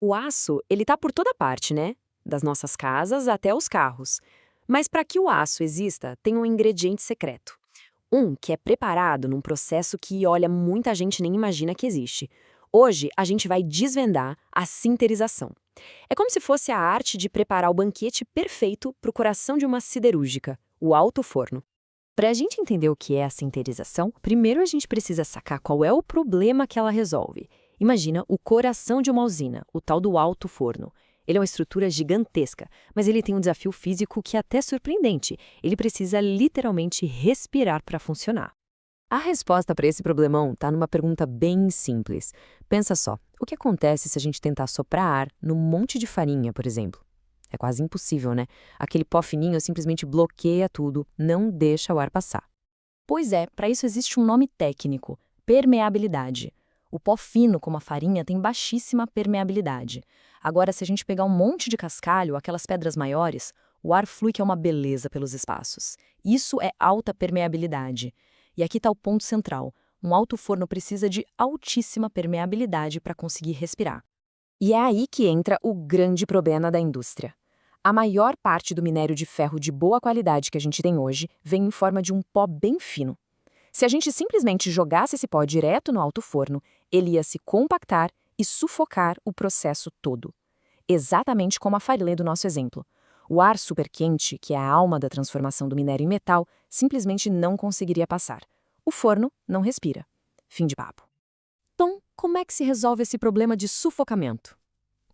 O aço, ele tá por toda parte, né? Das nossas casas até os carros. Mas para que o aço exista, tem um ingrediente secreto. Um que é preparado num processo que, olha, muita gente nem imagina que existe. Hoje, a gente vai desvendar a sinterização. É como se fosse a arte de preparar o banquete perfeito para o coração de uma siderúrgica, o alto forno. Para a gente entender o que é a sinterização, primeiro a gente precisa sacar qual é o problema que ela resolve. Imagina o coração de uma usina, o tal do alto forno. Ele é uma estrutura gigantesca, mas ele tem um desafio físico que é até surpreendente. Ele precisa literalmente respirar para funcionar. A resposta para esse problemão está numa pergunta bem simples. Pensa só, o que acontece se a gente tentar soprar ar num monte de farinha, por exemplo? É quase impossível, né? Aquele pó fininho simplesmente bloqueia tudo, não deixa o ar passar. Pois é, para isso existe um nome técnico: permeabilidade. O pó fino, como a farinha, tem baixíssima permeabilidade. Agora, se a gente pegar um monte de cascalho, aquelas pedras maiores, o ar flui que é uma beleza pelos espaços. Isso é alta permeabilidade. E aqui está o ponto central. Um alto forno precisa de altíssima permeabilidade para conseguir respirar. E é aí que entra o grande problema da indústria. A maior parte do minério de ferro de boa qualidade que a gente tem hoje vem em forma de um pó bem fino. Se a gente simplesmente jogasse esse pó direto no alto forno, ele ia se compactar e sufocar o processo todo. Exatamente como a farinha do nosso exemplo. O ar superquente, que é a alma da transformação do minério em metal, simplesmente não conseguiria passar. O forno não respira. Fim de papo. Então, como é que se resolve esse problema de sufocamento?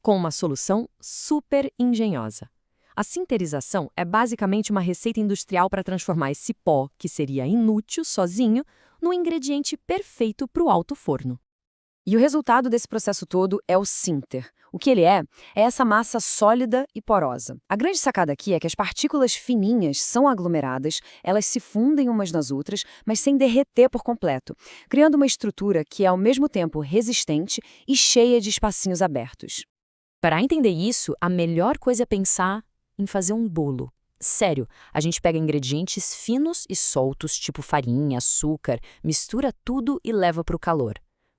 Com uma solução super engenhosa. A sinterização é basicamente uma receita industrial para transformar esse pó, que seria inútil sozinho, no ingrediente perfeito para o alto forno. E o resultado desse processo todo é o sinter. O que ele é essa massa sólida e porosa. A grande sacada aqui é que as partículas fininhas são aglomeradas, elas se fundem umas nas outras, mas sem derreter por completo, criando uma estrutura que é ao mesmo tempo resistente e cheia de espacinhos abertos. Para entender isso, a melhor coisa é pensar em fazer um bolo. Sério, a gente pega ingredientes finos e soltos, tipo farinha, açúcar, mistura tudo e leva para o calor.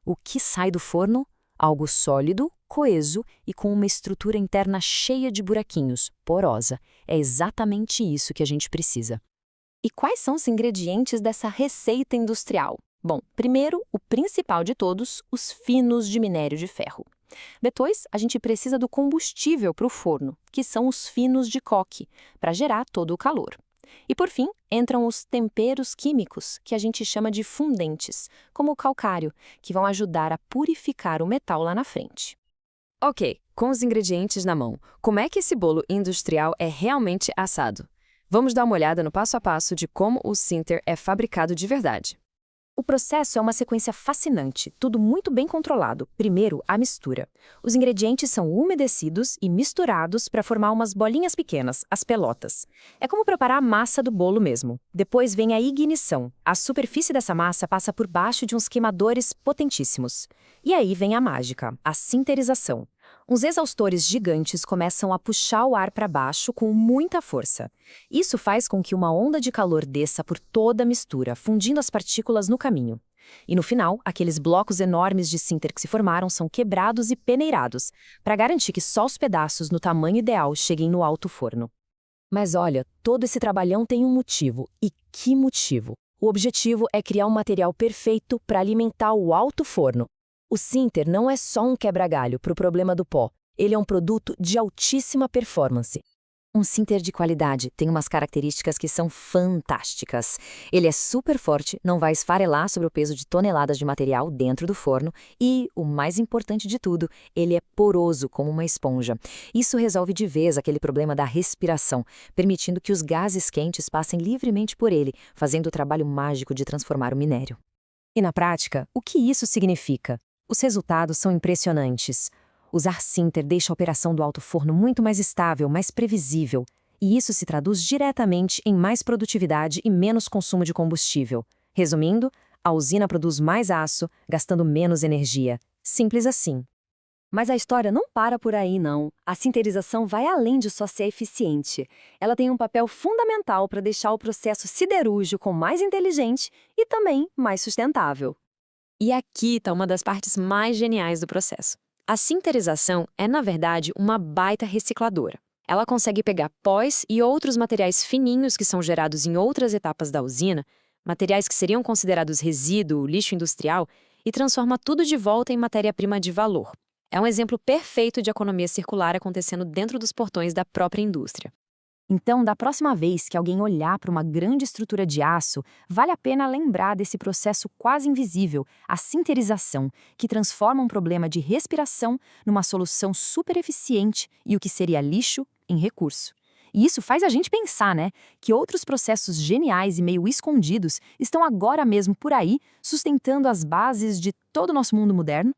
O que sai do forno? Algo sólido, coeso e com uma estrutura interna cheia de buraquinhos, porosa. É exatamente isso que a gente precisa. E quais são os ingredientes dessa receita industrial? Bom, primeiro, o principal de todos, os finos de minério de ferro. Depois, a gente precisa do combustível para o forno, que são os finos de coque, para gerar todo o calor. E por fim, entram os temperos químicos, que a gente chama de fundentes, como o calcário, que vão ajudar a purificar o metal lá na frente. Ok, com os ingredientes na mão, como é que esse bolo industrial é realmente assado? Vamos dar uma olhada no passo a passo de como o sinter é fabricado de verdade. O processo é uma sequência fascinante, tudo muito bem controlado. Primeiro, a mistura. Os ingredientes são umedecidos e misturados para formar umas bolinhas pequenas, as pelotas. É como preparar a massa do bolo mesmo. Depois vem a ignição. A superfície dessa massa passa por baixo de uns queimadores potentíssimos. E aí vem a mágica, a sinterização. Uns exaustores gigantes começam a puxar o ar para baixo com muita força. Isso faz com que uma onda de calor desça por toda a mistura, fundindo as partículas no caminho. E no final, aqueles blocos enormes de sinter que se formaram são quebrados e peneirados, para garantir que só os pedaços no tamanho ideal cheguem no alto forno. Mas olha, todo esse trabalhão tem um motivo. E que motivo? O objetivo é criar um material perfeito para alimentar o alto forno. O sinter não é só um quebra-galho para o problema do pó, ele é um produto de altíssima performance. Um sinter de qualidade tem umas características que são fantásticas. Ele é super forte, não vai esfarelar sobre o peso de toneladas de material dentro do forno e, o mais importante de tudo, ele é poroso como uma esponja. Isso resolve de vez aquele problema da respiração, permitindo que os gases quentes passem livremente por ele, fazendo o trabalho mágico de transformar o minério. E na prática, o que isso significa? Os resultados são impressionantes. Usar sinter deixa a operação do alto forno muito mais estável, mais previsível. E isso se traduz diretamente em mais produtividade e menos consumo de combustível. Resumindo, a usina produz mais aço, gastando menos energia. Simples assim. Mas a história não para por aí, não. A sinterização vai além de só ser eficiente. Ela tem um papel fundamental para deixar o processo siderúrgico mais inteligente e também mais sustentável. E aqui está uma das partes mais geniais do processo. A sinterização é, na verdade, uma baita recicladora. Ela consegue pegar pós e outros materiais fininhos que são gerados em outras etapas da usina, materiais que seriam considerados resíduo, lixo industrial, e transforma tudo de volta em matéria-prima de valor. É um exemplo perfeito de economia circular acontecendo dentro dos portões da própria indústria. Então, da próxima vez que alguém olhar para uma grande estrutura de aço, vale a pena lembrar desse processo quase invisível, a sinterização, que transforma um problema de respiração numa solução super eficiente e o que seria lixo em recurso. E isso faz a gente pensar, né, que outros processos geniais e meio escondidos estão agora mesmo por aí, sustentando as bases de todo o nosso mundo moderno.